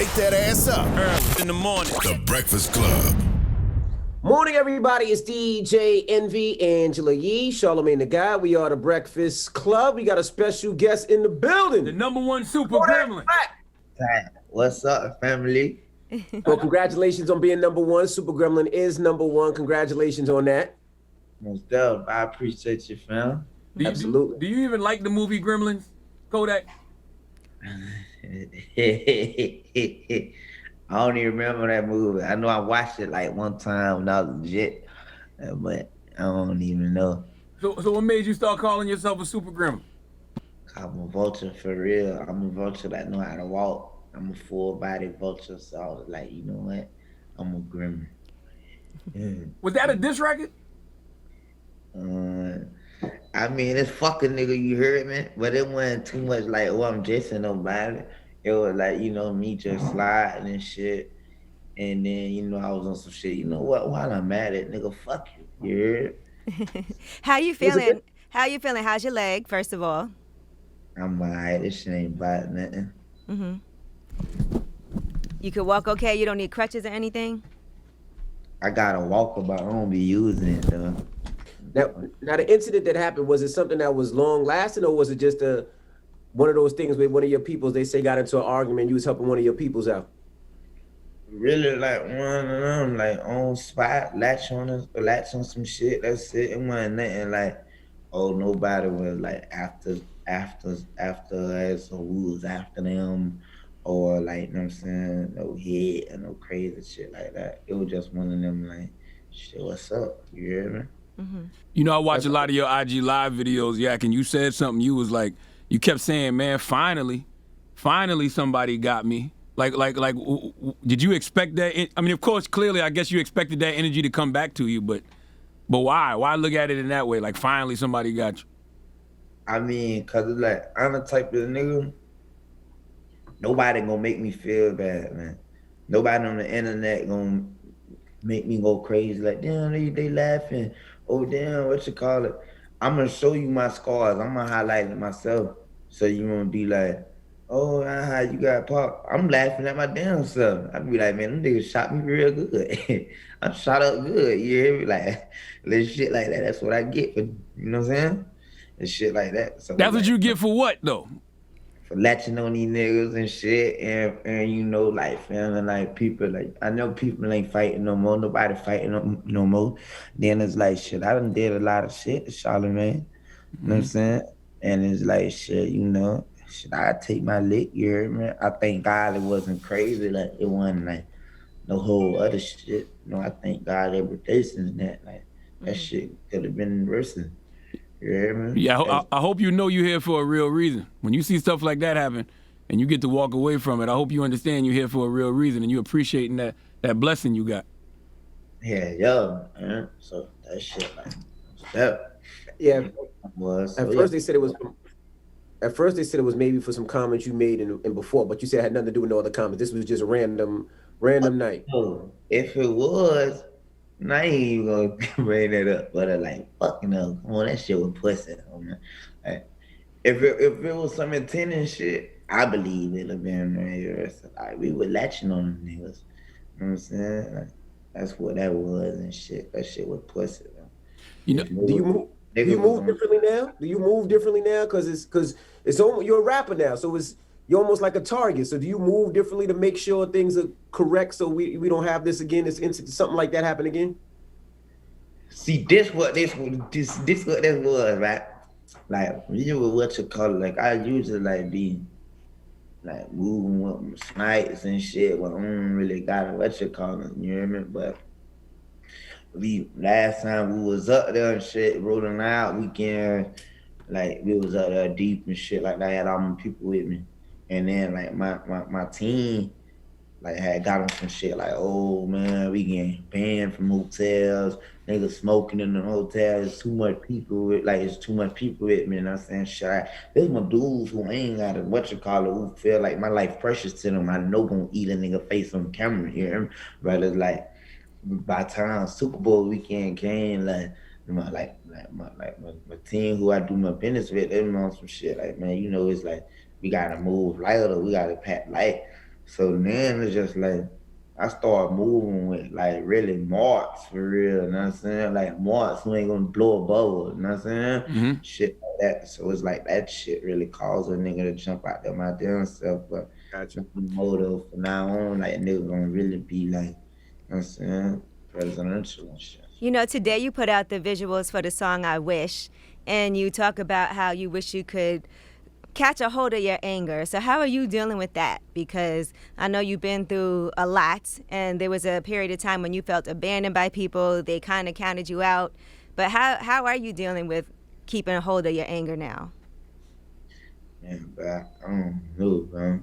Wake that ass up. Early in the morning. The Breakfast Club. Morning, everybody. It's DJ Envy, Angela Yee, Charlamagne the Guy. We are the Breakfast Club. We got a special guest in the building. The #1 super gremlin. What's up, family? Well, congratulations on being #1. Super Gremlin is #1. Congratulations on that. Most definitely. I appreciate you, fam. Absolutely. Do you even like the movie Gremlins, Kodak? I don't even remember that movie. I know I watched it like one time when I was legit, but I don't even know. So what made you start calling yourself a super gremlin? I'm a vulture for real. I'm a vulture that know how to walk. I'm a full body vulture, so I was like, you know what? I'm a gremlin. Yeah. Was that a diss record? I mean, it's fucking nigga, you heard me? But it wasn't too much like, oh, I'm dissing nobody. It was like, you know, me just sliding and shit. And then, you know, I was on some shit. You know what? While I'm at it, nigga, fuck you. You heard? How you feeling? How you feeling? How's your leg, first of all? I'm alright. This shit ain't about nothing. Mm-hmm. You could walk okay? You don't need crutches or anything? I got a walker, but I don't be using it, though. Now, the incident that happened, was it something that was long lasting, or was it just one of those things with one of your peoples, they say got into an argument, you was helping one of your peoples out? Really, like, one of them, like, on spot, latch on some shit, that's it. It wasn't nothing like, oh, nobody was, like, after us, or we was after them, or, like, you know what I'm saying, no hit and no crazy shit like that. It was just one of them, like, shit, what's up? You hear me? Mm-hmm. You know, I watch a lot of your IG live videos, Yak, and you said something. You was like, you kept saying, man, finally somebody got me. Like, did you expect that? I mean, of course, clearly, I guess you expected that energy to come back to you, but why? Why look at it in that way? Like, finally somebody got you. I mean, cause it's like, I'm the type of nigga, nobody gonna make me feel bad, man. Nobody on the internet gonna make me go crazy. Like, damn, they laughing. Oh, damn, what you call it? I'm gonna show you my scars. I'm gonna highlight it myself. So you gonna be like, oh, how you got popped? I'm laughing at my damn self. I'd be like, man, them niggas shot me real good. I'm shot up good. You hear me? Like, little shit like that. That's what I get for, you know what I'm saying? And shit like that. So That's what you get for what, though? For latching on these niggas and shit, and you know, like, feeling like people, like, I know people ain't fighting no more, nobody fighting no more. Then it's like, shit, I done did a lot of shit to Charlamagne, you know what I'm saying? And it's like, shit, you know, should I take my lick, you heard me? I thank God it wasn't crazy, like, it wasn't like no whole other shit. You know, I thank God every day since that, like, that shit could have been worse. You hear me? Yeah, I hope you know you're here for a real reason. When you see stuff like that happen and you get to walk away from it, I hope you understand you're here for a real reason and you're appreciating that blessing you got. Yeah, man. So that shit, like, that. Yeah. Was. At first they said it was maybe for some comments you made in before, but you said it had nothing to do with no other comments. This was just a random night. Oh, if it was, I ain't even gonna bring that up, but like, fucking hell, come on, that shit was pussy, man. Like, if it was some intent and shit, I believe it'd have been like, we were latching on them niggas. You know what I'm saying? Like, that's what that was and shit. That shit was pussy, man. You know, Do you move differently now? Do you move differently now? Because you're a rapper now, so you're almost like a target. So do you move differently to make sure things are correct so we don't have this again, this incident, something like that happen again? See, this what this was, right? Like, you know what you call it? Like, I usually like be like moving with snipes and shit when I don't really got it, what you call it, you hear me? But last time we was up there and shit, rolling out weekend, like, we was up there deep and shit like that. I had all my people with me. And then, like, my team, like, had got on some shit like, oh, man, we getting banned from hotels, niggas smoking in the hotel, it's too much people with me, and I'm saying, shit, there's my dudes who ain't got a who feel like my life precious to them. I know gonna eat a nigga face on camera, you hear me? But it's like, by the time Super Bowl weekend came, like, my team who I do my business with, they on some shit like, man, you know, it's like, we gotta move lighter, we gotta pack light. So then it's just like I started moving with like really marks for real, you know what I'm saying? Like marks who ain't gonna blow a bubble, you know what I'm saying? Mm-hmm. Shit like that. So it's like that shit really caused a nigga to jump out there my damn self. But Gotcha. the motto from now on, like nigga gonna really be like, you know what I'm saying, presidential and shit. You know, today you put out the visuals for the song I Wish, and you talk about how you wish you could catch a hold of your anger. So how are you dealing with that? Because I know you've been through a lot, and there was a period of time when you felt abandoned by people. They kind of counted you out. But how are you dealing with keeping a hold of your anger now? Man, but I don't know, bro.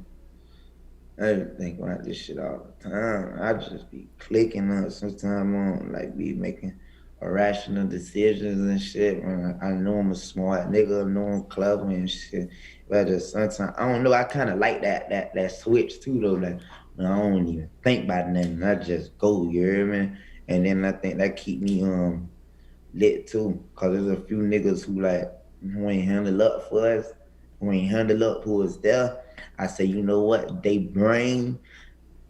I think about this shit all the time. I just be clicking up sometimes on like be making irrational decisions and shit. Man, I know I'm a smart nigga, I know I'm clever and shit. But just sometimes I don't know. I kind of like that switch too though. Like I don't even think about nothing. I just go. You hear me? And then I think that keep me lit too. Cause there's a few niggas who ain't handle up for us, who ain't handle up who was there. I say, you know what? They brain,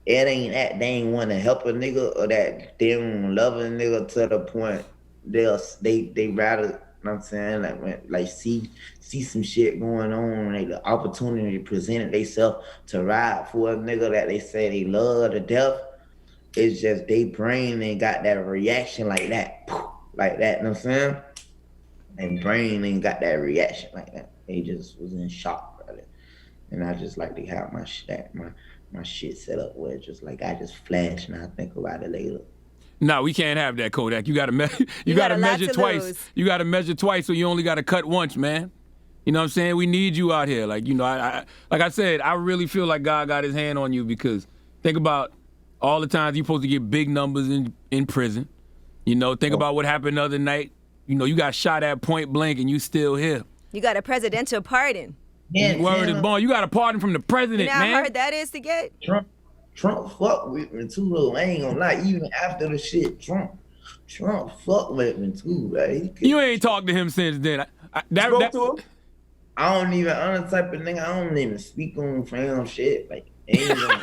it ain't that they ain't want to help a nigga or that they don't love a nigga to the point they rather, you know what I'm saying, like see some shit going on, like the opportunity presented themselves to ride for a nigga that they say they love to death. It's just they brain ain't got that reaction like that, you know what I'm saying? And brain ain't got that reaction like that. They just was in shock. And I just like to have my shit set up where it's just like I just flash and I think about it later. No, we can't have that, Kodak. You gotta You got a lot measure to twice. lose. You gotta measure twice, so you only gotta cut once, man. You know what I'm saying? We need you out here. Like, you know, I like I said, I really feel like God got his hand on you because think about all the times you're supposed to get big numbers in prison. You know, think about what happened the other night. You know, you got shot at point blank and you still here. You got a presidential pardon. Yeah, Word is born. You got a pardon from the president, You know man. how hard that is to get? Trump fucked with me too though. I ain't gonna lie, even after the shit, Trump fucked with me too, right? You ain't talked to him since then. Spoke to him? I don't even, I'm the type of nigga, I don't even speak on fam shit. Like, ain't even, I'm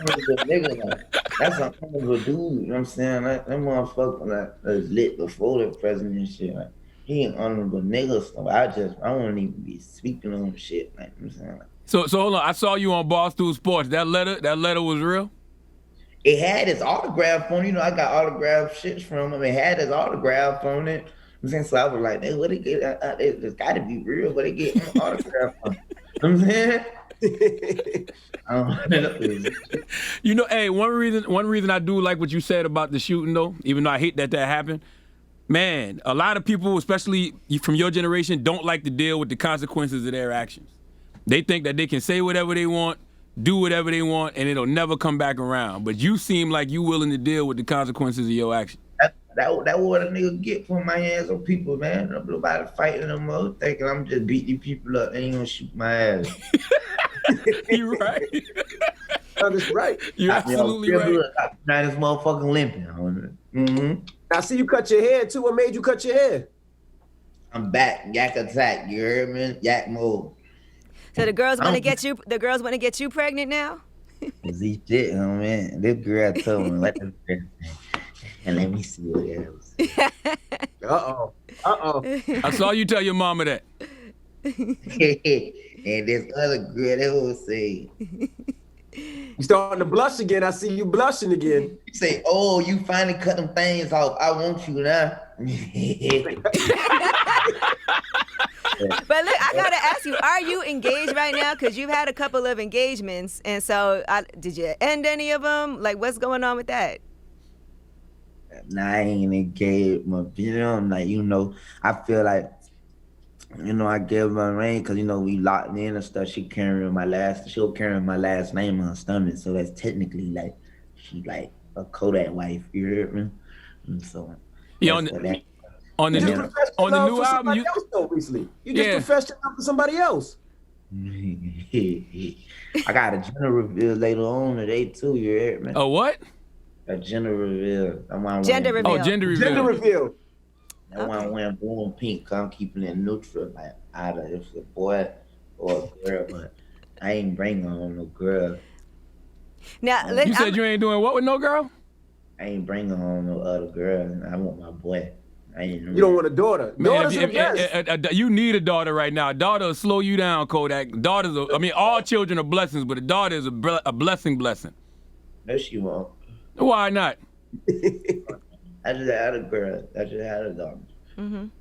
a good nigga, like, that's a humble dude, you know what I'm saying? That motherfucker that was lit before the president and shit. Like, he an honorable nigga, so I won't even be speaking on shit, like, you know what I'm saying? Like, So hold on. I saw you on Barstool Sports. That letter was real? it had his autograph on it. You know, I got autograph shits from him. It had his autograph on it. I'm saying, so I was like, hey, what it get? It's got to be real. What it get an autograph on? You know what I'm saying? You know, hey, one reason I do like what you said about the shooting though, even though I hate that happened. Man, a lot of people, especially from your generation, don't like to deal with the consequences of their actions. They think that they can say whatever they want, do whatever they want, and it'll never come back around. But you seem like you willing to deal with the consequences of your actions. That what a nigga get from my hands on people, man. Nobody fighting them up, thinking I'm just beating people up. They ain't gonna shoot my ass. You're right. That's right. You're absolutely right. Now this motherfucking limping. Mm-hmm. I see you cut your hair too. What made you cut your hair? I'm back. Yak attack. You heard me? Yak mode. So the girls want to get you. The girls want to get you pregnant now. Z shit, man. This girl told me let this girl and let me see what else. Uh oh. I saw you tell your mama that. And this other girl, they will say, You starting to blush again. I see you blushing again. you say, oh, you finally cut them things off. I want you now. But look, I gotta ask you: are you engaged right now? Because you've had a couple of engagements, and so did you end any of them? Like, what's going on with that? Nah, I ain't engaged, you know, like, you know, I feel like, you know, I gave her a ring because, you know, we locked in and stuff. She'll carry my last name on her stomach. So that's technically like, she like a Kodak wife, you heard me? And so, Yeah, on the new album, you just professed your love for somebody else. I got a gender reveal later on today too, you heard me? A what? A gender reveal. Gender reveal. Oh, gender reveal. Gender reveal. That's why I'm wearing blue and pink, cause I'm keeping it neutral, like either if it's a boy or a girl, but I ain't bringing home no girl. Now, You said you ain't doing what with no girl? I ain't bringing home no other girl. I want my boy. I ain't You don't want a daughter. Man, Daughters are blessed. you need a daughter right now. A daughter will slow you down, Kodak. All children are blessings, but a daughter is a blessing. No, she won't. Why not? I just had a girl. I just had a daughter. And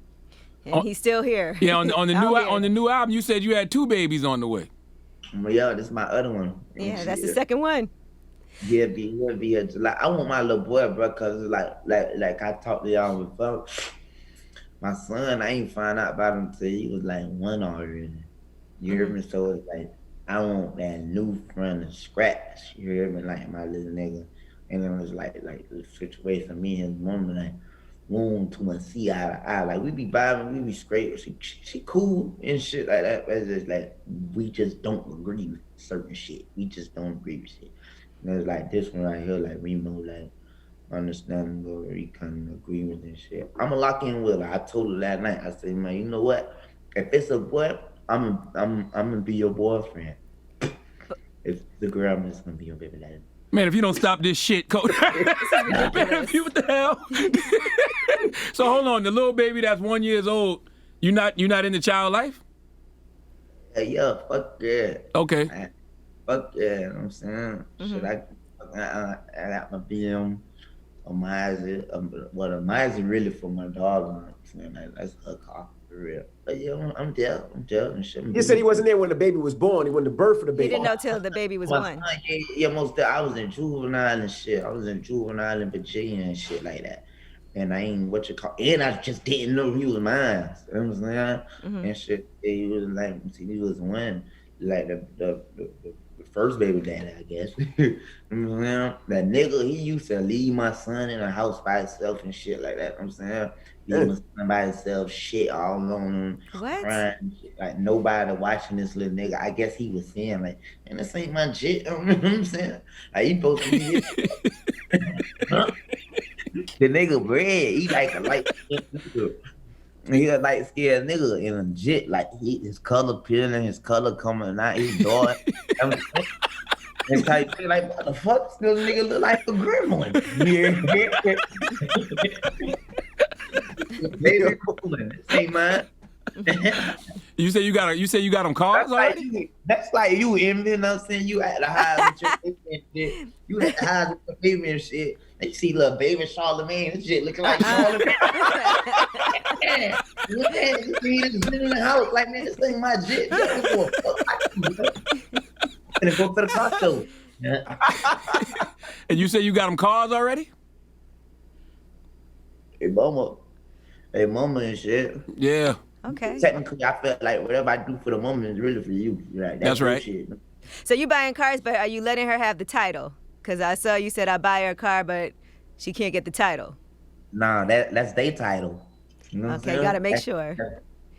he's still here. Yeah, on the new album, you said you had 2 babies on the way. Well, yeah, this is my other one. Yeah, that's the second one. Yeah, be a July. I want my little boy, bro, cause like I talked to y'all before. My son, I ain't find out about him till he was like 1 already. You hear me? So it's like I want that new friend to scratch. You hear me? Like my little nigga. And then it was like the situation me and his mom like we don't too much see eye to eye. Like we be vibing, we be straight. She cool and shit like that. But it's just like we just don't agree with certain shit. We just don't agree with shit. And it's like this one right here, like we know like understandable, we kind of agreement and shit. I'ma lock in with her. I told her that night. I said, man, you know what? If it's a boy, I'm gonna be your boyfriend. If the girl, I'm just gonna be your baby daddy. Man, if you don't stop this shit, Kodak. Man, what the hell? So hold on, the little baby that's 1 year old, you not in the child life? Yeah, fuck yeah. Okay. Fuck yeah, you know what I'm saying? Should I got my film on Mizy really for my dog, you know what I'm saying? Like, that's her car, for real. But yeah, I'm there and shit. You said he wasn't there when the baby was born. He wasn't the birth of the baby. He didn't know till the baby was born. Yeah, most of I was in juvenile and shit. I was in juvenile in Virginia and shit like that. And I ain't and I just didn't know he was mine. You know what I'm saying? And shit, he was like, he was one, like the first baby daddy, I guess. You know what I'm saying? That nigga, he used to leave my son in a house by himself and shit like that. You know what I'm saying? Leave my son by himself, shit all alone. What? Crying, shit, like nobody watching this little nigga. I guess he was saying like, and this ain't my shit. You know what I'm saying? Like, he supposed to be here. The nigga bread, he like a light skinned nigga. He a light skinned nigga and legit, like his color peeling, his color coming out, he's dark. And type shit, like, what the fuck? This nigga look like a gremlin. Baby cooling. This ain't mine. You say you got them cars already? That's like you envy, you know what I'm saying? You at the highs with your baby and shit. You at the highs with your baby and shit. And you see little baby Charlamagne, this shit looking like Charlamagne. Yeah. You see this been in the house like, man, this ain't my shit. I'm gonna go to the car show. Yeah. And you say you got them cars already? Hey mama and shit. Yeah. Okay. Technically, I feel like whatever I do for the woman is really for you. Right? That's right. Shit. So you buying cars, but are you letting her have the title? Because I saw you said I buy her a car, but she can't get the title. Nah, that's their title. You know what I'm saying? Gotta make sure.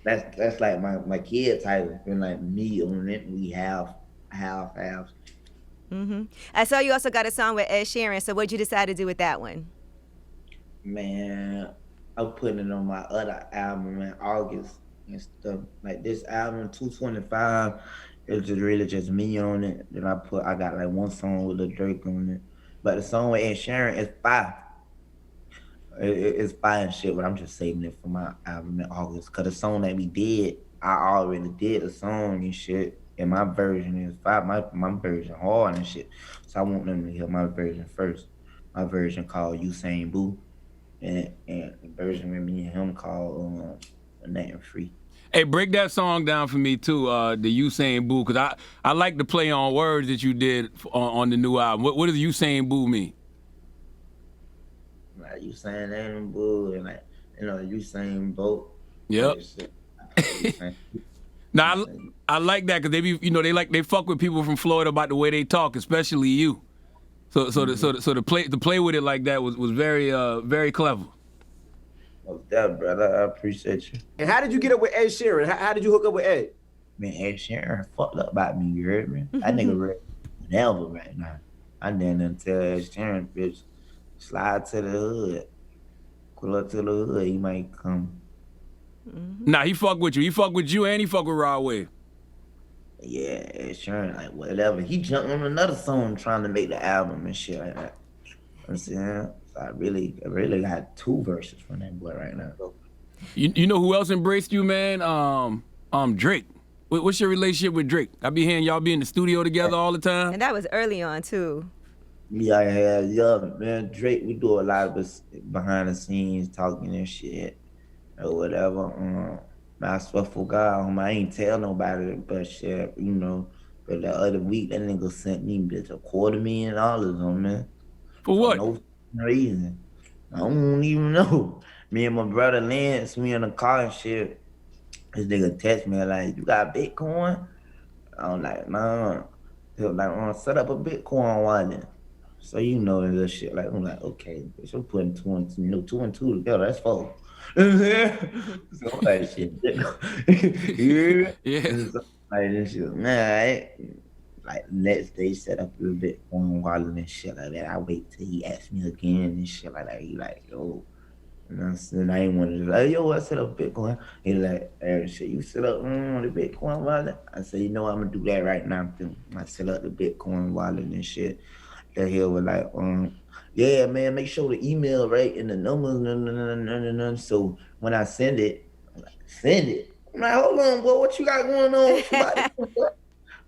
That's like my kid title. And like me on it, we have. I saw you also got a song with Ed Sheeran. So what'd you decide to do with that one? Man, I'm putting it on my other album in August and stuff. Like this album, 225, it's just really just me on it. Then I got like one song with Lil Durk on it. But the song with Ed Sheeran is fire. It's fire and shit, but I'm just saving it for my album in August. Cause the song that we did, I already did a song and shit. And my version is fire. My version hard and shit. So I want them to hear my version first. My version called Usain Boo. And the version with me and him called Nothing Free. Hey, break that song down for me too, the Usain Boo, because I like the play on words that you did on the new album. What does Usain Boo mean? Like Usain Boo and like, you know, Usain Bolt. Yep. Now I like that because they be, you know, they fuck with people from Florida about the way they talk, especially you. So to play with it like that was very very clever. Oh, that brother, I appreciate you. And how did you get up with Ed Sheeran? How did you hook up with Ed? Man, Ed Sheeran fucked up about me, you heard me? That nigga ready never right now. I didn't tell Ed Sheeran, bitch, slide to the hood. Pull up to the hood, he might come. Nah, he fuck with you. He fuck with you and he fuck with Rod Wave. Yeah, sure, like whatever. He jumped on another song trying to make the album and shit like that. I'm saying, so I really got 2 verses from that boy right now. You know who else embraced you, man? Drake. What's your relationship with Drake? I be hearing y'all be in the studio together all the time. And that was early on too. Yeah, man. Drake, we do a lot of this behind the scenes talking and shit or whatever. I swear for God, I ain't tell nobody, but shit, But the other week, that nigga sent me bitch $250,000, man. For what? For no reason. I don't even know. Me and my brother Lance, we in the car and shit. This nigga text me like, "You got Bitcoin?" I'm like, "Nah." He was like, "Set up a Bitcoin wallet." So this shit. Like, I'm like, okay, bitch, I'm putting two and two together. That's 4. So I'm like, shit. Yeah. Yeah. So, like this shit, man. Like next day, set up a Bitcoin wallet and shit like that. I wait till he asks me again and shit like that. He like, yo. And I said, I ain't want to like, yo, I set up Bitcoin. He like, hey, shit, you set up the Bitcoin wallet? I said, I'm gonna do that right now. I set up the Bitcoin wallet and shit. That he was like, yeah, man, make sure the email right and the numbers. So when I send it, send it. I'm like, hold on, boy, what you got going on? What you about to do?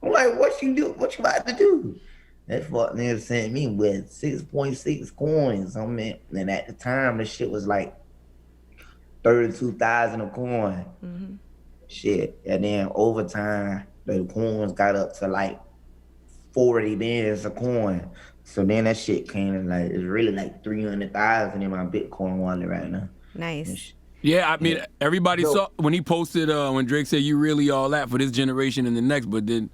I'm like, what you about to do? That fuck nigga sent me with 6.6 coins. And at the time, the shit was like 32,000 a coin. Mm-hmm. Shit. And then over time, the coins got up to like 40 bands a coin. So then that shit came in like, it's really like 300,000 in my Bitcoin wallet right now. Nice. Yeah, I mean, everybody saw when he posted, when Drake said, "You really all that for this generation and the next." But then,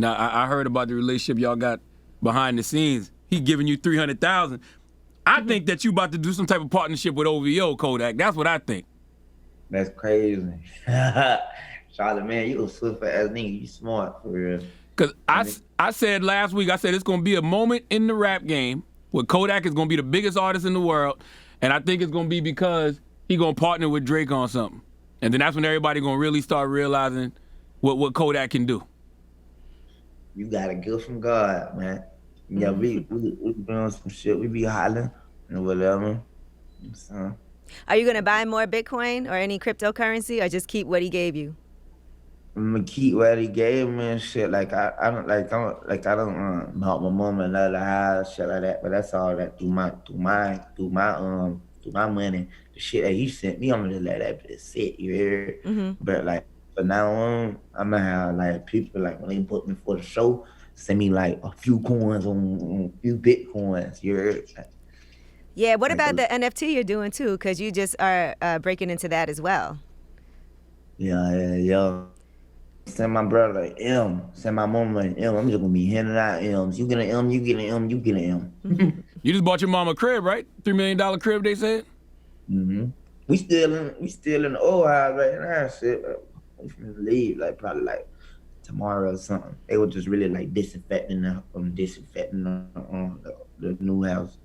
I heard about the relationship y'all got behind the scenes. He giving you 300,000. I think that you about to do some type of partnership with OVO, Kodak. That's what I think. That's crazy. Charlamagne, you a swift ass nigga. You smart for real. Because I said last week, I said it's going to be a moment in the rap game where Kodak is going to be the biggest artist in the world. And I think it's going to be because he going to partner with Drake on something. And then that's when everybody going to really start realizing what Kodak can do. You got a gift from God, man. Yeah, we doing some shit. We be hollering and whatever. So. Are you gonna buy more Bitcoin or any cryptocurrency, or just keep what he gave you? I'm gonna keep what he gave me and shit. Like I don't help my mom and another house, shit like that. But that's all that through my money. The shit that he sent me, I'm gonna let that bitch sit. You hear? Mm-hmm. But like from now on, I'm gonna have like people like when they book me for the show, send me like a few coins on a few Bitcoins. You heard? Yeah. What about the NFT you're doing too? Because you just are breaking into that as well. Yeah. Send my brother M. Send my mama an M. I'm just gonna be handing out M's. You get an M, you get an M, you get an M. You just bought your mama a crib, right? $3 million crib, they said? Mm-hmm. We still in the old house right now, shit. We finna leave probably tomorrow or something. They were just really disinfecting the new house,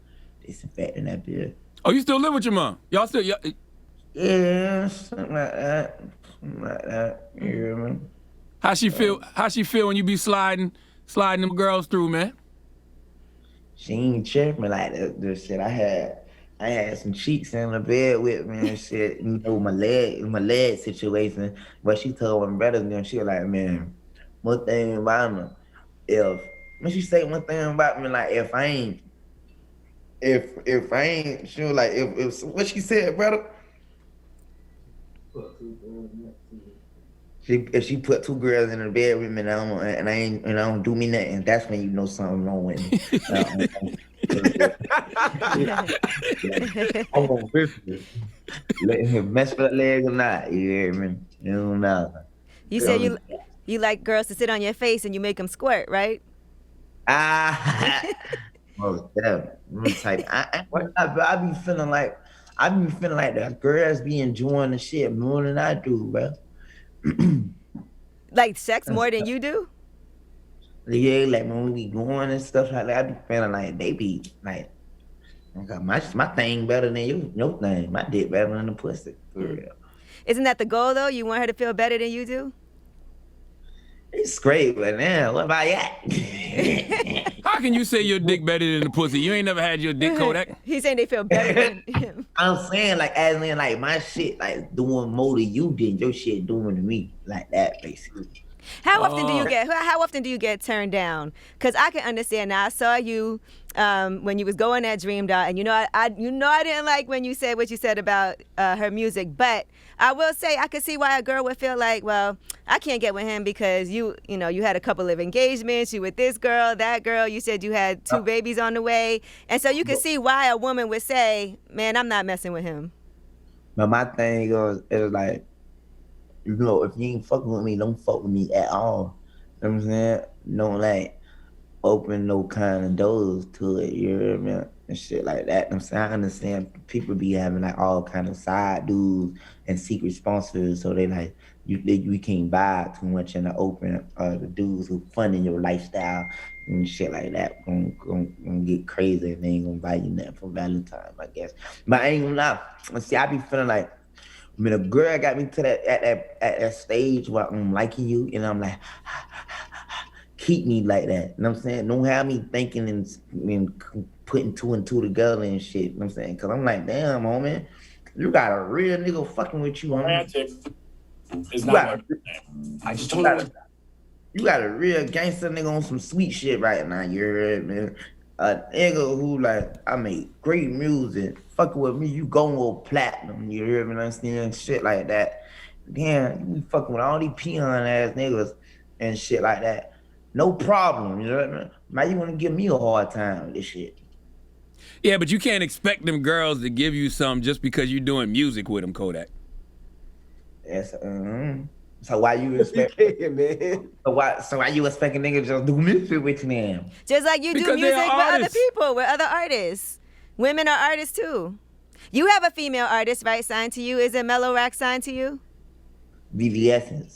disinfecting that bit. Oh, you still live with your mom? Y'all still? Yeah, something like that. You hear me? How she feel? How she feel when you be sliding them girls through, man? She ain't tripping like that shit. I had some cheeks in the bed with me and shit. My leg situation. But she told my brothers and she was like, man, one thing about me, when she say one thing about me, like if I ain't, she was like, if what she said, brother. If she put 2 girls in the bed with me and I don't do me nothing, that's when you know something wrong with me. I'm gonna miss you. Let him mess with that leg or not. You hear me? You don't know. You said you like girls to sit on your face and you make them squirt, right? Most definitely. I be feeling like the girls be enjoying the shit more than I do, bro. Like sex more than you do? Yeah, like when we be going and stuff like that, I be feeling like they be like, my thing better than your thing. My dick better than the pussy, for real. Isn't that the goal though? You want her to feel better than you do? It's great, but now what about that? How can you say your dick better than the pussy? You ain't never had your dick, Kodak. He's saying they feel better than him. I'm saying like as in like my shit like doing more to you than your shit doing to me, like that basically. How often do you get turned down? Because I can understand now. I saw you when you was going at Dream Doll, and I didn't like when you said what you said about her music. But I will say I could see why a girl would feel like, well, I can't get with him because you had a couple of engagements. You with this girl, that girl. You said you had 2 babies on the way, and so you could see why a woman would say, man, I'm not messing with him. But my thing is like, if you ain't fucking with me, don't fuck with me at all. You know what I'm saying? Don't like open no kind of doors to it, you know what I mean? And shit like that. You know what I'm saying? I understand people be having like all kind of side dudes and secret sponsors, so they like we can't buy too much in the open. The dudes who funding your lifestyle and shit like that gonna get crazy and they ain't gonna buy you nothing for Valentine's, I guess. But I ain't gonna lie. See, I be feeling like when a girl got me to that stage where I'm liking you, and I'm like, keep me like that. You know what I'm saying? Don't have me thinking and putting 2 and 2 together and shit. You know what I'm saying? Because I'm like, damn, homie, you got a real nigga fucking with you, homie. It's not what I just told you. You got a real gangster nigga on some sweet shit right now, you heard me? A nigga who like, I make great music, fucking with me, you gon' go platinum, you hear me? Understand? Shit like that. Damn, you be fucking with all these peon ass niggas and shit like that. No problem, you know what I mean? Now you wanna give me a hard time with this shit. Yeah, but you can't expect them girls to give you some just because you're doing music with them, Kodak. Yes, So why you expect man? So why you expecting niggas just do music with you now? Just like you Because do music they're with other artists. people, with other artists. Women are artists too. You have a female artist, right, signed to you? Is it Mellow Rack signed to you? BVS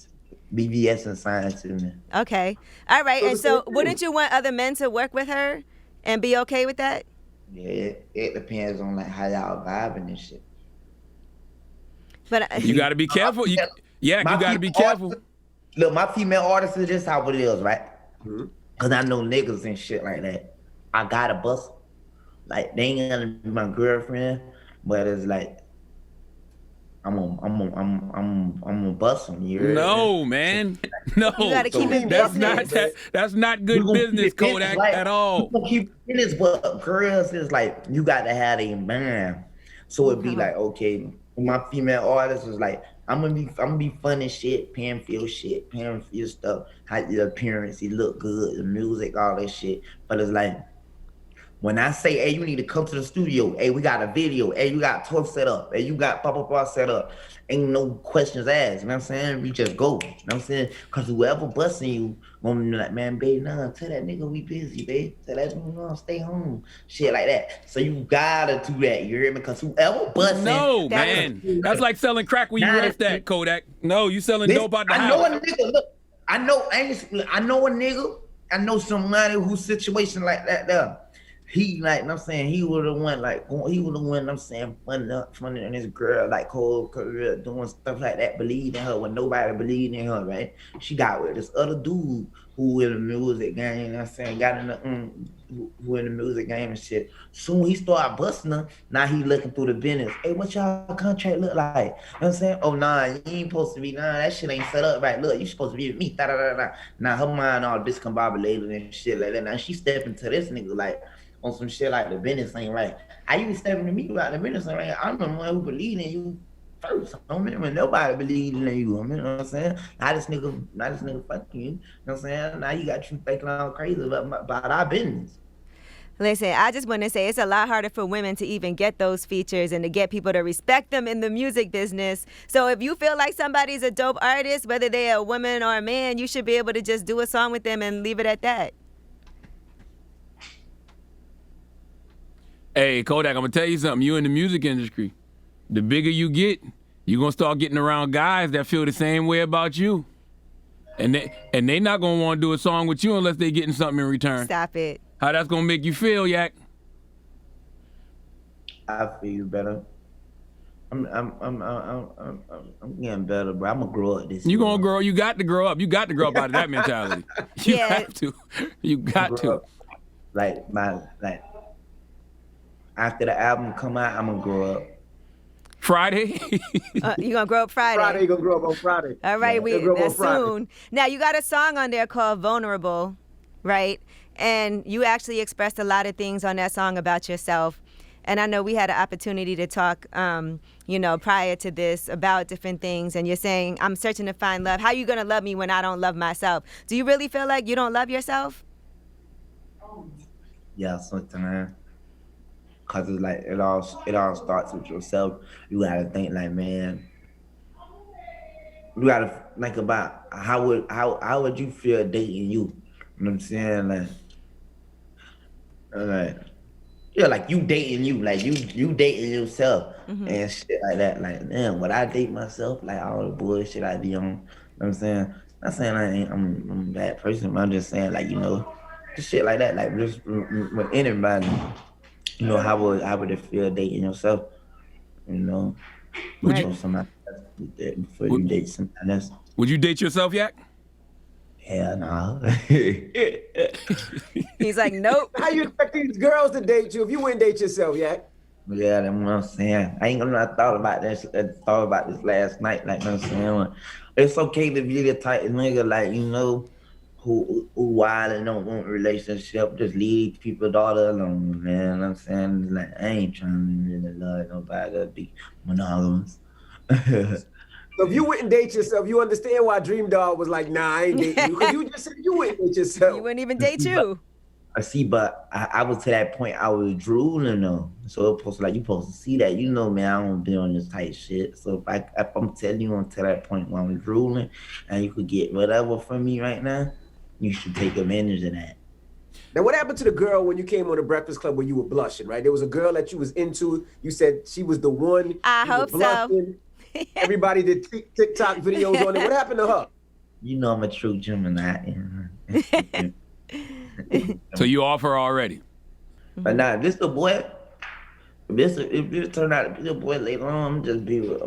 signed to me. Okay. All right. And so wouldn't you want other men to work with her and be okay with that? Yeah, it depends on like how y'all vibing and shit. But You got to be careful. You got to be careful. Look, my female artists is just how it is, right? Cause I know niggas and shit like that. I gotta bust. Like they ain't gonna be my girlfriend, but it's like I'm gonna bust them. No, man. No. You gotta keep it business. That's not good business, Kodak, at all. We gonna keep business, but girls is like you got to have a man. So it'd be like, okay, my female artist is like, I'm gonna be fun and shit, paying for your shit, paying for your stuff, how your appearance, you look good, the music, all that shit. But it's like, when I say, hey, you need to come to the studio, hey, we got a video, hey, you got 12 set up, hey, you got pop set up, ain't no questions asked, you know what I'm saying? We just go, you know what I'm saying? Because whoever busting you, gonna be like, man, babe, nah, tell that nigga we busy, babe. Tell that nigga, stay home, shit like that. So you gotta do that, you hear me? Because whoever busting. No, man. That's like selling crack when you rest that, Kodak. No, you selling dope out the house. I know a nigga, look, I know a nigga, I know somebody whose situation like that there. He like, you know what I'm saying, he would have went like, he would have went, you know what I'm saying, funny on his girl, like whole career, doing stuff like that, believed in her when nobody believed in her, right? She got with this other dude who in the music game, you know what I'm saying, got in the, who in the music game and shit. Soon he started busting her, now he looking through the business. Hey, what y'all contract look like? You know what I'm saying? Oh, nah, you ain't supposed to be, nah, that shit ain't set up right. Look, you supposed to be with me, da-da-da-da. Now her mind all discombobulated and shit like that. Now she stepping to this nigga like, on some shit like the business ain't right. How you stepping to me about the business ain't right? I'm the one who believed in you first. I don't remember nobody believed in you. You know what I'm saying? Now this nigga fucking you. You know what I'm saying? Now you got you thinking all crazy about our business. Listen, I just want to say it's a lot harder for women to even get those features and to get people to respect them in the music business. So if you feel like somebody's a dope artist, whether they're a woman or a man, you should be able to just do a song with them and leave it at that. Hey, Kodak, I'm going to tell you something. You in the music industry. The bigger you get, you're going to start getting around guys that feel the same way about you. And they not going to want to do a song with you unless they getting something in return. Stop it. How that's going to make you feel, Yak? I feel better. I'm getting better, bro. I'm gonna grow up this You year. gonna grow. You got to grow up. You got to grow up out of that mentality. You Yeah. have to. You got Grow to. up. Like after the album come out, I'm gonna grow up. Friday. You gonna grow up Friday? Friday, you gonna grow up on Friday. All right, He'll grow up on that's Friday. soon. Now you got a song on there called "Vulnerable," right? And you actually expressed a lot of things on that song about yourself. And I know we had an opportunity to talk, prior to this about different things. And you're saying, "I'm searching to find love. How you gonna love me when I don't love myself?" Do you really feel like you don't love yourself? Yeah, sometimes. Cause it's like it all starts with yourself. You gotta think like, man. You gotta think about how would you feel dating you? You know what I'm saying? Like yeah, like you dating you, like you dating yourself and shit like that. Like, man, would I date myself? Like all the bullshit I be on. You know what I'm saying? Not saying I'm a bad person, but I'm just saying like, just shit like that. Like just with anybody. How would it feel dating yourself? Would Before somebody else before you date somebody else. Would you date yourself, Yak? Hell no. He's like, "Nope." How you expect these girls to date you if you wouldn't date yourself, Yak? Yeah, that's what I'm saying. I ain't gonna lie, I thought about this last night. Like, you know what I'm saying? It's okay to be the type of nigga, like, who wild and don't want a relationship, just leave people daughter alone, man. You know what I'm saying? Like, I ain't trying to really love nobody to be monogamous. So if you wouldn't date yourself, you understand why Dream Dog was like, "Nah, I ain't dating you," because you just said you wouldn't date yourself. You wouldn't even date you. I see, but I was to that point, I was drooling though. So it's supposed to, you supposed to see that, man, I don't be on this type shit. So if I'm telling you until that point when I'm drooling and you could get whatever from me right now, you should take advantage of that. Now, what happened to the girl when you came on the Breakfast Club where you were blushing, right? There was a girl that you was into. You said she was the one. I You were hope so. blushing. Everybody did TikTok videos on it. What happened to her? I'm a true Gemini. So you off her already? But now, if this the boy, if it turned out to be the boy later on, I'm just be with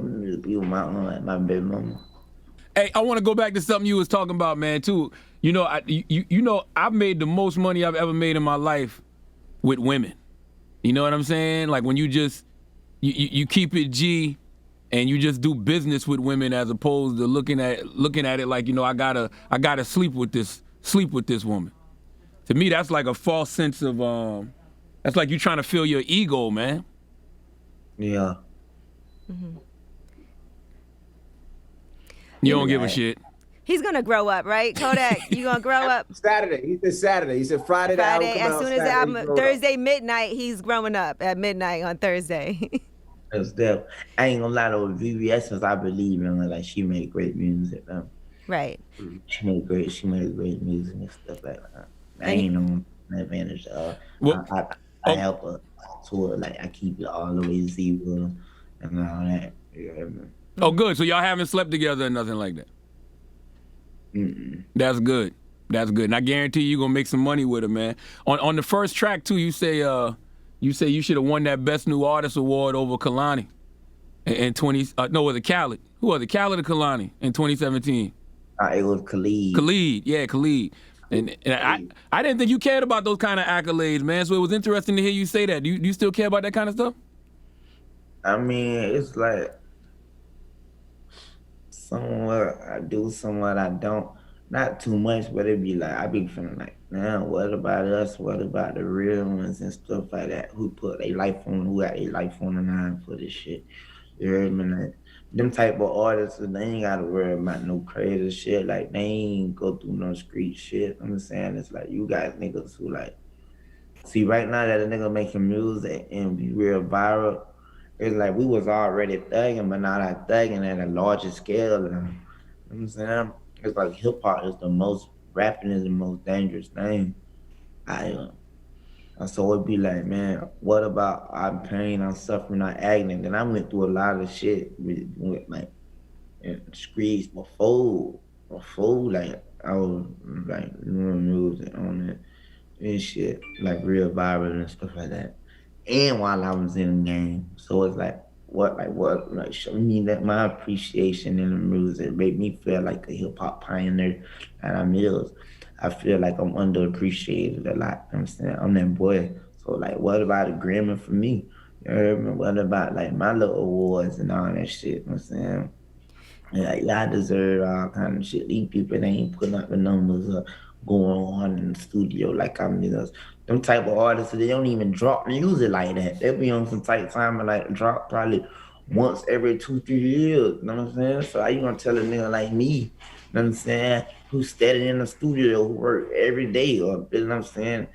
my baby mama. Hey, I want to go back to something you was talking about, man, too. I've made the most money I've ever made in my life with women. You know what I'm saying? Like when you just you keep it G and you just do business with women as opposed to looking at it like, I gotta sleep with this woman. To me, that's like a false sense of that's like you trying to fill your ego, man. Yeah. You don't give a shit. He's gonna grow up, right, Kodak? You gonna grow up? Saturday. He said Saturday. He said Friday. The album Friday. come As out, soon as the Saturday, album, he growing up. Thursday midnight, he's growing up at midnight on Thursday. That's that. I ain't gonna lie though, VVS, since I believe in her, like she made great music. Right. She made great music and stuff like that. I ain't on advantage of her. Well, I help her to her, like I keep it all the way zero and all that. You know what I mean? Oh, good. So y'all haven't slept together or nothing like that? Mm-mm. That's good. And I guarantee you're gonna make some money with her, man. On the first track too, you say you should have won that Best New Artist award over Kalani in 20. Was it Khaled? Who was it? Khaled or Kalani in 2017? It was Khalid. Khalid. And I didn't think you cared about those kind of accolades, man. So it was interesting to hear you say that. Do you still care about that kind of stuff? I mean, it's like somewhat I do, somewhat I don't. Not too much, but it be like, I be feeling like, man, what about us? What about the real ones and stuff like that? Who got their life on the line for this shit? You heard me? Like, them type of artists, they ain't gotta worry about no crazy shit. Like, they ain't go through no street shit. I'm saying, it's like, you got niggas who like, see, right now that a nigga making music and be real viral, it's like we was already thugging, but now that thugging at a larger scale. You know what I'm saying? It's like hip hop is rapping is the most dangerous thing. So it'd be like, man, what about I'm pain, I'm suffering, I'm agony? Then I went through a lot of shit with like streets before, like I was like doing music on it and shit, like real viral and stuff like that. And while I was in the game. So it's like, show me that my appreciation in the music made me feel like a hip hop pioneer that I'm is. I feel like I'm underappreciated a lot. You know what I'm saying? I'm that boy. So like, what about a Grammy for me? You know what I mean? What about like my little awards and all that shit? You know what I'm saying? And, like, y'all deserve all kind of shit. These people, they ain't putting up the numbers up, going on in the studio like I'm just. Them type of artists, they don't even drop music like that. They be on some type time and like drop probably once every 2-3 years. You know what I'm saying? So how you gonna tell a nigga like me, you know what I'm saying, who steady in the studio, who work every day, or you know what I'm saying,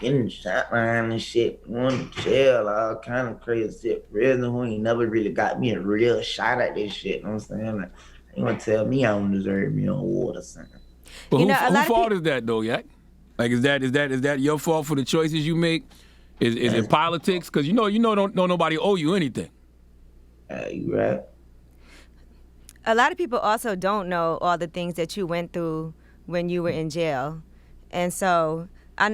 getting shot line and shit, going to jail, all kind of crazy shit, prison, who ain't never really got me a real shot at this shit, you know what I'm saying? Like, you gonna tell me I don't deserve me an award or something. But You know, a who lot of fault is that though, Yak? Like, is that your fault for the choices you make? Is it politics? Because you know, don't nobody owe you anything. You right? A lot of people also don't know all the things that you went through when you were in jail. And so,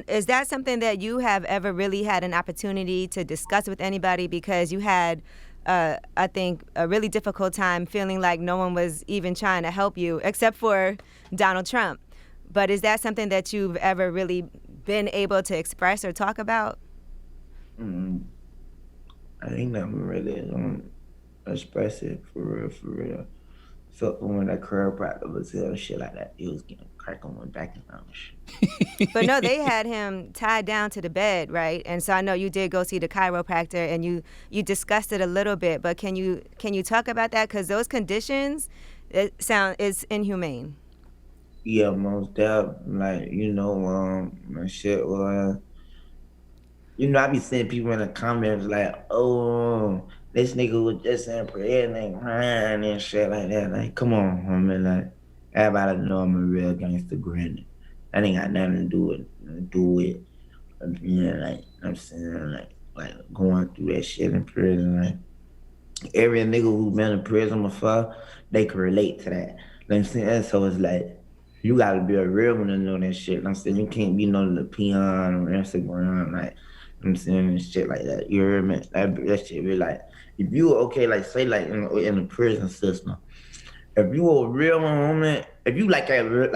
is that something that you have ever really had an opportunity to discuss with anybody? Because you had, I think, a really difficult time feeling like no one was even trying to help you, except for Donald Trump. But is that something that you've ever really been able to express or talk about? I ain't never really express it for real. So when that chiropractor was here and shit like that, he was getting crack on my back and all shit. But no, they had him tied down to the bed, right? And so I know you did go see the chiropractor and you discussed it a little bit, but can you talk about that? Because those conditions, is inhumane. Yeah, most definitely. Like, my shit was, I be seeing people in the comments like, oh, this nigga was just in prison and crying and shit like that. Like, come on, homie. Like, everybody know I'm a real gangster, Greene. That ain't got nothing to do with like, I'm saying, like going through that shit in prison. Like, every nigga who been in prison before, they can relate to that. You know what I'm saying? So it's like, you gotta be a real one to know that shit. You know what I'm saying? You can't be no little peon or Instagram, like, you know what I'm saying, and shit like that. You hear me? That shit be like, if you okay, like, say, like, in the prison system, if you a real one, homie, if you like a real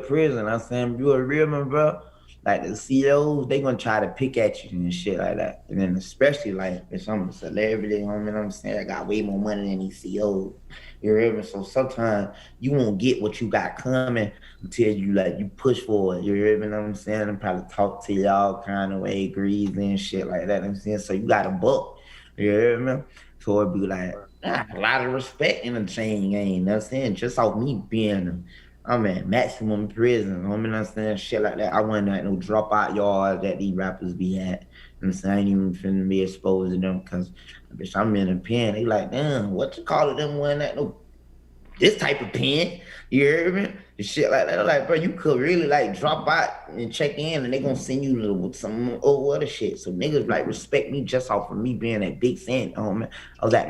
prison, you know what I'm saying, if you a real one, bro, like, the CEOs, they gonna try to pick at you and shit like that. And then especially, like, if I'm a celebrity, homie, you know what I'm saying, I got way more money than these CEOs. You hear me? So sometimes you won't get what you got coming until you push for it. You hear me? You know what I'm saying? And probably talk to y'all kind of way, greasy and shit like that. You know what I'm saying? So you got a buck. You hear me? So it'd be like, a lot of respect in the chain game. You know what I'm saying? Just off me being, I'm at maximum prison. You know what I'm saying? Shit like that. I wasn't at no dropout yard that these rappers be at. You know what I'm saying? I ain't even finna be exposed to them because, bitch, I'm in a pen. They like, damn, what you call it? Them one at no this type of pen. You hear me? And shit like that. I'm like, bro, you could really like drop out and check in and they gonna send you with some other shit. So niggas like respect me just off of me being at Big Sandy. Man. I was at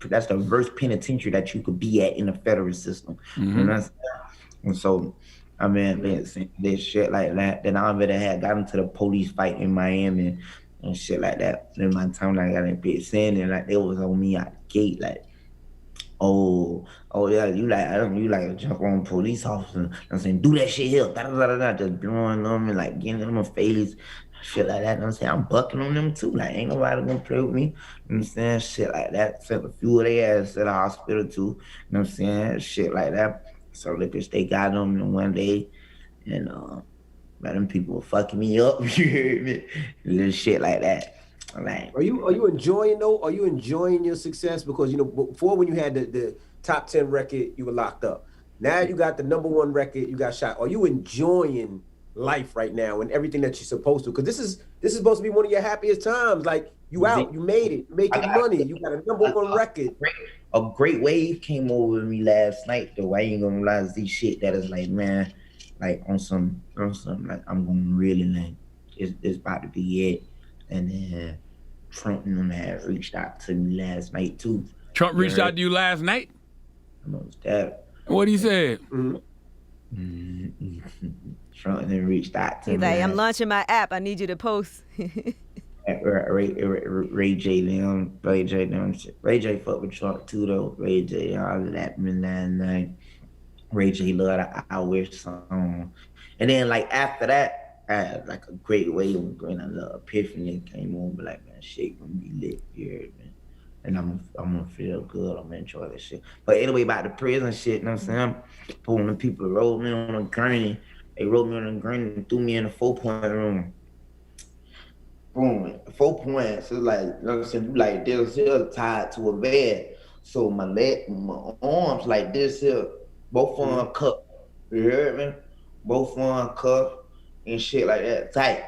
that's the worst penitentiary that you could be at in the federal system. Mm-hmm. You know what I'm saying? And so, I mean, this shit like that. Then I already had got into the police fight in Miami and shit like that. And by the time I got in Big Sandy, like they was on me out the gate, like, oh yeah, you like a jump on police officer. I'm saying, do that shit here, just blowing on me, like getting in my face, shit like that. I'm saying, I'm bucking on them too. Like, ain't nobody gonna play with me. You know what I'm saying? Shit like that. Sent a few of their ass to the hospital too. You know what I'm saying? Shit like that. So because they got them in one day, and man, them people were fucking me up. You hear me? Little shit like that. Like, are you enjoying though? Are you enjoying your success? Because before when you had the top 10 record, you were locked up. Now you got the #1 record, you got shot. Are you enjoying life right now and everything that you're supposed to? Because this is supposed to be one of your happiest times. Like, you out, you made it, making money, you got a #1 record. A great wave came over me last night though. I ain't gonna lie, these shit that is like, man, like on some like I'm gonna really like it's about to be it. And then Trump and them had reached out to me last night too. Trump reached out to you last night? Almost that. What he said? Trump and then reached out to me. He's like, I'm launching my app. I need you to post. Ray J them, Ray J them shit. Ray J fuck with Trump too though. Ray J, all of that, man. Ray J love the I Wish song. And then like after that, I had like a great wave when a little epiphany came on, but like man, shit gonna be lit here, man. And I'm gonna feel good. I'm gonna enjoy this shit. But anyway, about the prison shit, you know what I'm saying? When the people rolled me on a gurney, they rolled me on a gurney and threw me in a 4-point room. Boom, 4 points. It's like, you know what I'm saying? You like this here tied to a bed. So my arms like this here, both of them cuffed. You heard me? Both of them cuffed and shit like that, tight.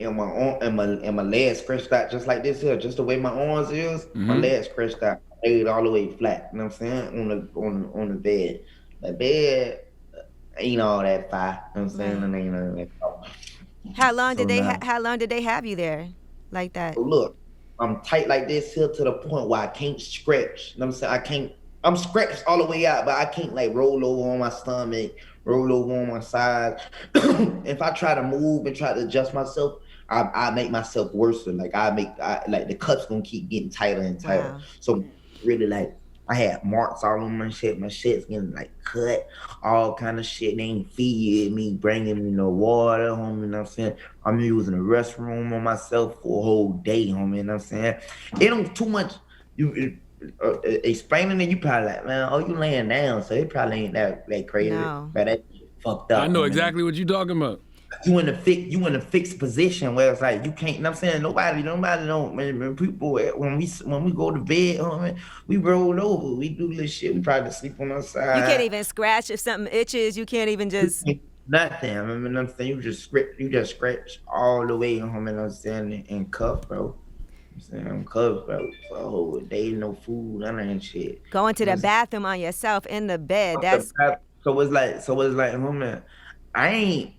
And my arm and my legs stretched out just like this here, just the way my arms is. My legs stretched out, laid all the way flat. You know what I'm saying? On the bed. The bed ain't all that fire. You know what I'm saying? It ain't all that fire. How long did they have you there like that? So look, I'm tight like this here to the point where I can't stretch. You know what I'm saying? I'm stretched all the way out, but I can't like roll over on my stomach, roll over on my side. If I try to move and try to adjust myself, I make myself worse. Like like the cuffs gonna keep getting tighter and tighter. Wow. So really like I had marks all on my shit. My shit's getting like cut, all kind of shit. They ain't feed me, bringing me no water, homie. You know what I'm saying? I'm using the restroom on myself for a whole day, homie. You know what I'm saying? It don't too much. Explaining it, you probably like, man, oh, you laying down, so it probably ain't that crazy. No. But that fucked up. I know exactly what you talking about. You in a fixed position where it's like you can't. You know what I'm saying? Nobody don't. Man, people when we go to bed, homie, we roll over. We do this shit. We probably sleep on our side. You can't even scratch if something itches. You can't even just nothing. I mean, I'm saying you just scratch all the way, homie. You know what I'm saying? In cuff, bro. I'm saying I'm cuffed, bro, for a whole day, no food, none of that shit. Going to the bathroom on yourself in the bed. That's so it's like, homie, I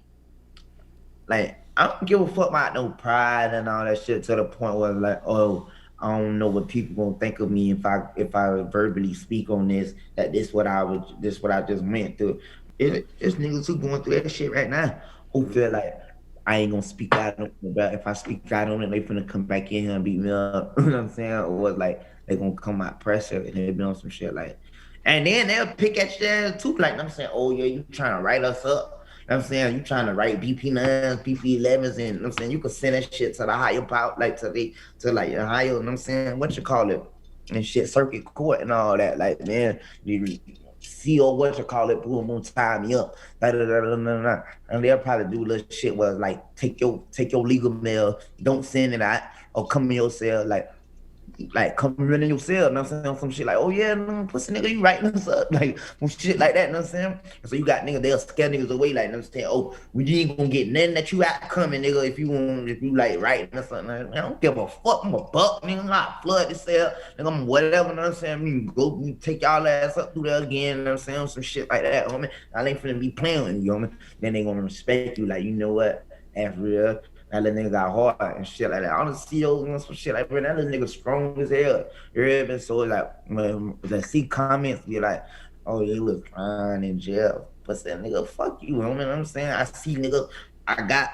don't give a fuck about no pride and all that shit to the point where like, oh, I don't know what people gonna think of me if I verbally speak on this, that this what I just went through. It's niggas who going through that shit right now who feel like I ain't gonna speak out on it, but if I speak out on it, they finna come back in here and beat me up. You know what I'm saying? Or like they gonna come out pressure and they be on some shit like, and then they'll pick at your ass too. Like I'm saying, oh yeah, you trying to write us up. You know what I'm saying? You trying to write BP9s, BP11s, and you know what I'm saying? You can send that shit to the higher power, like to like your higher, you know what I'm saying? What you call it? And shit, circuit court and all that. Like, man, you see or what you call it, boom, gonna tie me up. And they'll probably do little shit where like take your legal mail, don't send it out, or come in your cell, like come in your cell, you know what I'm saying? Some shit like, oh yeah, no, pussy nigga, you writing us up, like some shit like that, you know what I'm saying? And so you got niggas, they'll scare niggas away, like, you know what I'm saying? Oh, we ain't gonna get nothing that you out coming, nigga, if you like writing or something. Like, I don't give a fuck, I'm a buck, nigga, I'm not flood this cell, nigga, I'm whatever, you know what I'm saying? We take y'all ass up through there again, you know what I'm saying? Some shit like that, homie. I ain't finna be playing with you, homie. Then they gonna respect you, like, you know what? That's real. That little nigga got hard and shit like that. I don't see those and some shit like that. That little nigga strong as hell. You hear me? So like when I see comments be like, oh, he was crying in jail. But that nigga, fuck you, homie. You know what I'm saying? I see nigga, I got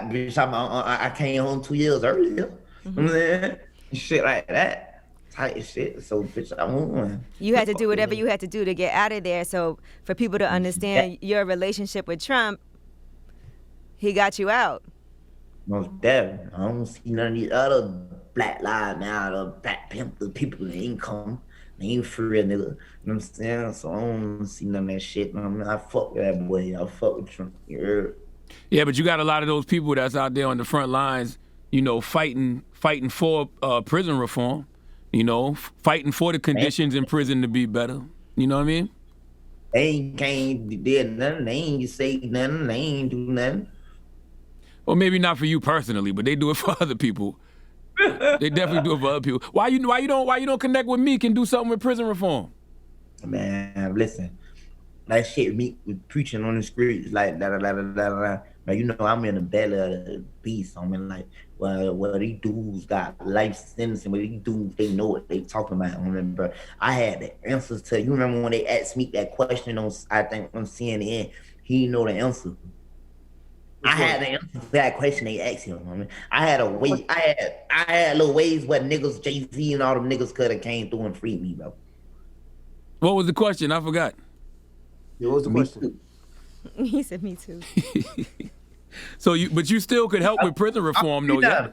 bitch, I came home 2 years earlier. You know what I'm saying? Shit like that. Tight shit. So bitch, I won. You had to do whatever you had to do to get out of there. So for people to understand your relationship with Trump, he got you out. Most definitely. I don't see none of these other Black Lives Matter, Black Panther people that ain't come. They ain't free, nigga. You know what I'm saying? So I don't see none of that shit. I fuck with that boy. I fuck with Trump. Yeah, but you got a lot of those people that's out there on the front lines, you know, fighting for prison reform, you know, fighting for the conditions in prison to be better. You know what I mean? They ain't did nothing. They ain't say nothing. They ain't do nothing. Well, maybe not for you personally, but they do it for other people. They definitely do it for other people. Why you don't connect with Meek and do something with prison reform? Man, listen, that shit Meek was preaching on the streets like da. But you know I'm in the belly of the beast. I mean, like, well, these dudes got life sentencing, but these dudes, they know what they talking about. I remember I had the answers to. You remember when they asked Meek that question on, I think on CNN, he didn't know the answer. I had to answer that question they asked him. I mean, I had a way. I had little ways where niggas, Jay-Z and all them niggas could have came through and freed me, bro. What was the question? I forgot. Yeah, what was the question? He said, "Me too." So but you still could help with prison reform, though, yeah?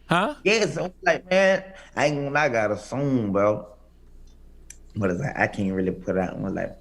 Huh? Yeah, so like, man, I ain't gonna lie, I got a song, bro. But it's like I can't really put out one like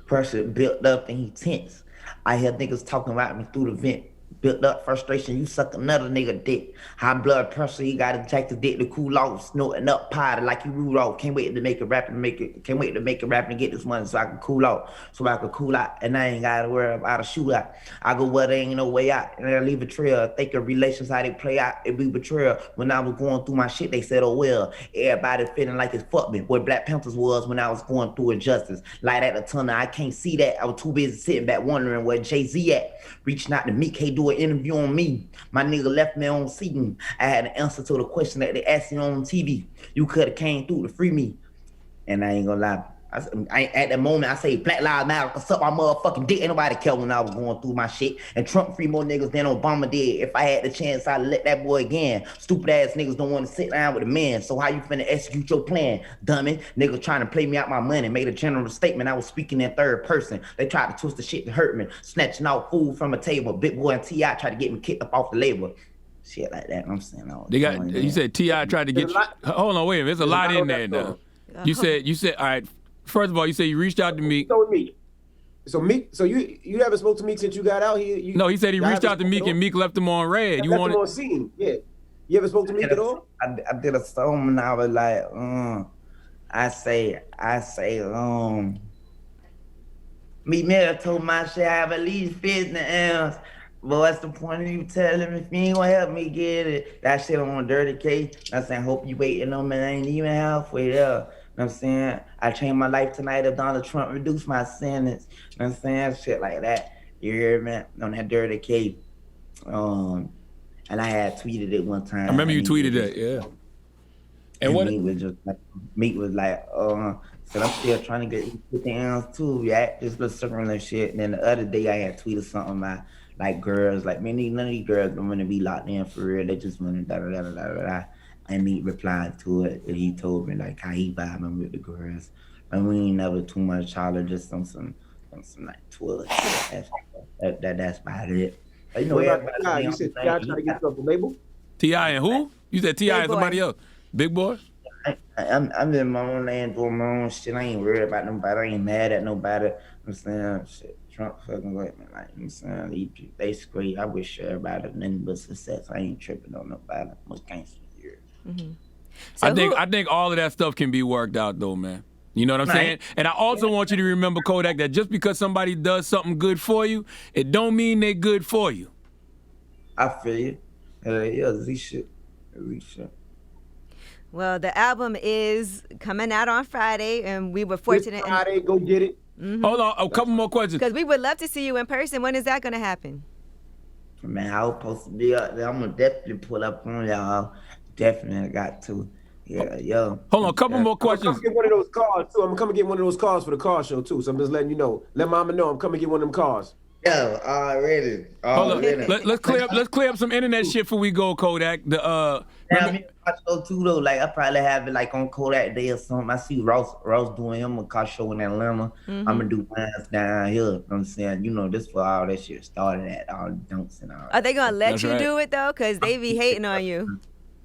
pressure built up and he tense. I hear niggas talking about me through the vent. Built up frustration, you suck another nigga dick. High blood pressure, he got to take the dick to cool off, snorting up powder like you Rudolph. Can't wait to make it rap and can't wait to make it rap and get this money so I can cool off. So I can cool out and I ain't gotta worry about a shootout. I go where there ain't no way out and I leave a trail. Think of relations, how they play out, it be betrayal. When I was going through my shit, they said, oh well, everybody feeling like it's fuck me. What Black Panthers was when I was going through injustice. Light at the tunnel, I can't see that. I was too busy sitting back wondering where Jay-Z at. Reaching out to Meek, can't do an interview on me. My nigga left me on scene. I had an answer to the question that they asked me on TV. You could have came through to free me. And I ain't gonna lie. At that moment, I say Black Lives Matter, suck my motherfucking dick. Ain't nobody care when I was going through my shit. And Trump free more niggas than Obama did. If I had the chance, I'd let that boy again. Stupid ass niggas don't want to sit down with a man. So how you finna execute your plan, dummy? Nigga trying to play me out my money. Made a general statement. I was speaking in third person. They tried to twist the shit to hurt me. Snatching out food from a table. Big boy and T.I. tried to get me kicked up off the label. Shit like that. I'm saying all they got. You said T.I. tried to get you. Hold on, wait a minute. There's a lot in there now. You said. All right. First of all, you said you reached out to Meek. So Meek, so you haven't spoke to Meek since you got out here? No, he said he reached out to Meek and Meek left him on red. You left him on scene, yeah. You ever spoke to Meek at all? I did a song and I was like, I say, Meek Mill told my shit I have at least 50 ounce. But what's the point of you telling me if you ain't gonna help me get it? That shit on Dirty K. I'm saying, hope you waiting on me, I ain't even halfway there. You know what I'm saying? I changed my life tonight if Donald Trump reduced my sentence. You know what I'm saying? Shit like that. You hear me? On that Dirty K. And I had tweeted it one time. I remember you tweeted that, yeah. And what? Meek was like, said I'm still trying to get 50 ounce too, yeah. Just little circling shit. And then the other day I had tweeted something like girls, like man, none of these girls don't want to be locked in for real. They just want to da da da da da da. And Meek replied to it, and he told me like how he vibing with the girls. And we ain't never too much holler, just on some like twirl. That's about it. But, you know, you said T.I. trying to get you off the label? T.I. and who? You said T.I. and somebody else. Big Boy? I'm in my own land doing my own shit. I ain't worried about nobody. I ain't mad at nobody. I'm saying shit. Trump fucking with me, like I'm saying they scream. I wish everybody nothing but success. I ain't tripping on nobody. Most gangsters here. Mm-hmm. So I think all of that stuff can be worked out though, man. You know what I'm saying? And I also want you to remember, Kodak, that just because somebody does something good for you, it don't mean they good for you. I feel you. Yeah, Z shit. Well, the album is coming out on Friday, and we were fortunate. This Friday, go get it. Mm-hmm. Hold on, a couple more questions. Because we would love to see you in person. When is that going to happen? Man, I was supposed to be up there. I'm going to definitely pull up on y'all. Definitely got to. Yeah, yo. Hold on, a couple more questions. I'm going to get one of those cars, too. I'm going to come and get one of those cars for the car show, too. So I'm just letting you know. Let mama know I'm coming to get one of them cars. Yo, already. Hold on. Let's clear up some internet shit before we go, Kodak. I mean, I show too though. Like I probably have it like on Kodak Day or something. I see Ross doing him a car show in Atlanta. Mm-hmm. I'm gonna do mine down here. You know what I'm saying, you know, this for all that shit started at all the dunks and all. Are they gonna let you do it though? Cause they be hating on you.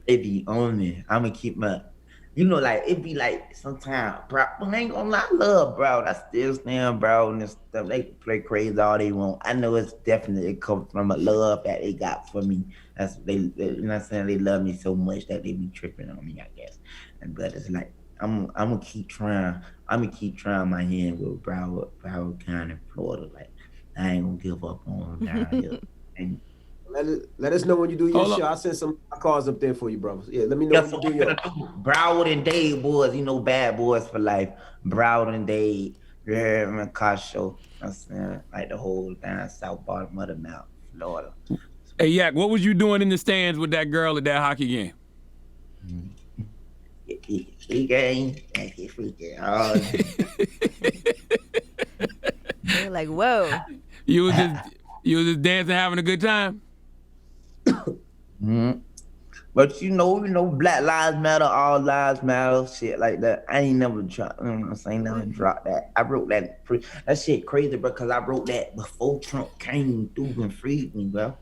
They be on me. I'm gonna keep my. You know, like, it be like, sometimes, bro, but I ain't gonna lie, I love bro. I still stand bro and stuff. They play crazy all they want. I know it's definitely comes from a love that they got for me. That's they you know what I'm saying? They love me so much that they be tripping on me, I guess. But it's like, I'm gonna keep trying. I'm gonna keep trying my hand with Broward County, Florida. Like, I ain't gonna give up on them down here. And let us know when you do your show. I'll send some cars up there for you, bro. Yeah, let me know when you do your Broward and Dade boys, you know, bad boys for life. Broward and Dade, yeah, car show. I'm saying, like the whole down south bottom of the mountain, Florida. Hey, Yak, what was you doing in the stands with that girl at that hockey game? Free game. They're like, whoa. You You was just dancing, having a good time? But you know, Black Lives Matter, all lives matter, shit like that. I ain't never dropped, you know what I'm saying? Never dropped that. I wrote that. That shit crazy, bro, because I wrote that before Trump came through and freed me, bro.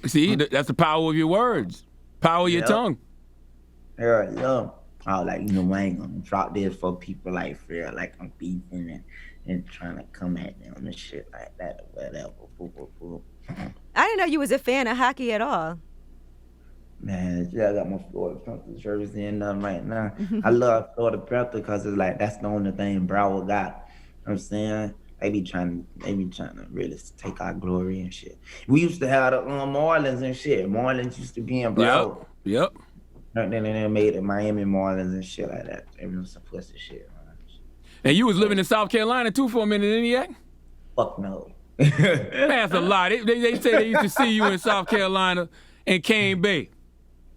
See, that's the power of your words. Power of your tongue. Yeah. I was like, you know, I ain't gonna drop this for people like feel like I'm beefing and trying to come at them and shit like that or whatever. I didn't know you was a fan of hockey at all. Man, yeah, I got my Florida Panthers jersey and nothing right now. I love Florida Panthers because it's like that's the only thing Broward got. You know what I'm saying? They be trying to really take our glory and shit. We used to have the Marlins and shit. Marlins used to be in Broward. Yep. Then they made it Miami Marlins and shit like that. Everyone's some pussy shit. And you was living in South Carolina too for a minute, didn't you? Fuck no. Man, that's a lie. They say they used to see you in South Carolina and Cane Bay.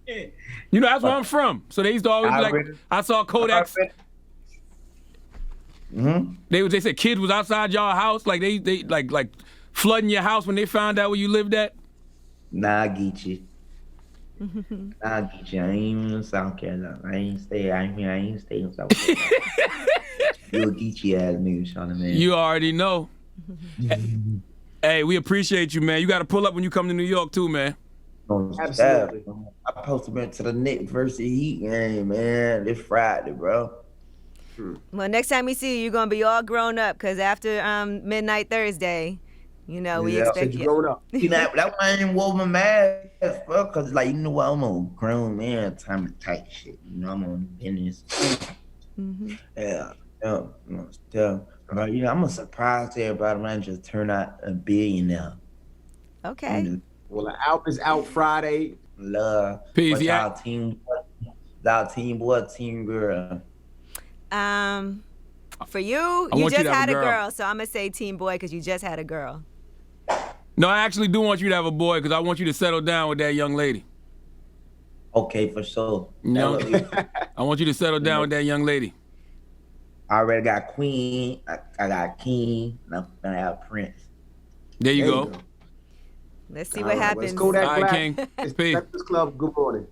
You know, that's where I'm from. So they used to always be like, I saw Kodak. They said kids was outside y'all house, like they like flooding your house when they found out where you lived at. Nah, I get you. I ain't even in South Carolina. I ain't stay in South Carolina. You a geeky ass nigga, Charlamagne. You already know. Hey, we appreciate you, man. You got to pull up when you come to New York too, man. Absolutely. I posted him to the Knicks versus Heat game, man. This Friday, bro. Well, next time we see you, you're gonna be all grown up, cause after midnight Thursday, you know we expect you. Grown up. See, that's why I ain't wore my mask, bro. Cause like, you know what, I'm a grown man, time to type shit. You know, I'm on business. Yeah. Right, you know, I'm a surprise to everybody when I just turn out a billionaire. Okay. Well, the album is out Friday. Love. Peace, What's yeah. Our team boy, team girl. For you, you just had a girl, so I'm gonna say team boy because you just had a girl. No, I actually do want you to have a boy because I want you to settle down with that young lady. Okay, for sure. No, I want you to settle down with that young lady. I already got Queen. I got King. And I'm gonna have Prince. There you go. Let's see what happens. Kodak All right, Black. King. It's Peace. Breakfast Club. Good morning.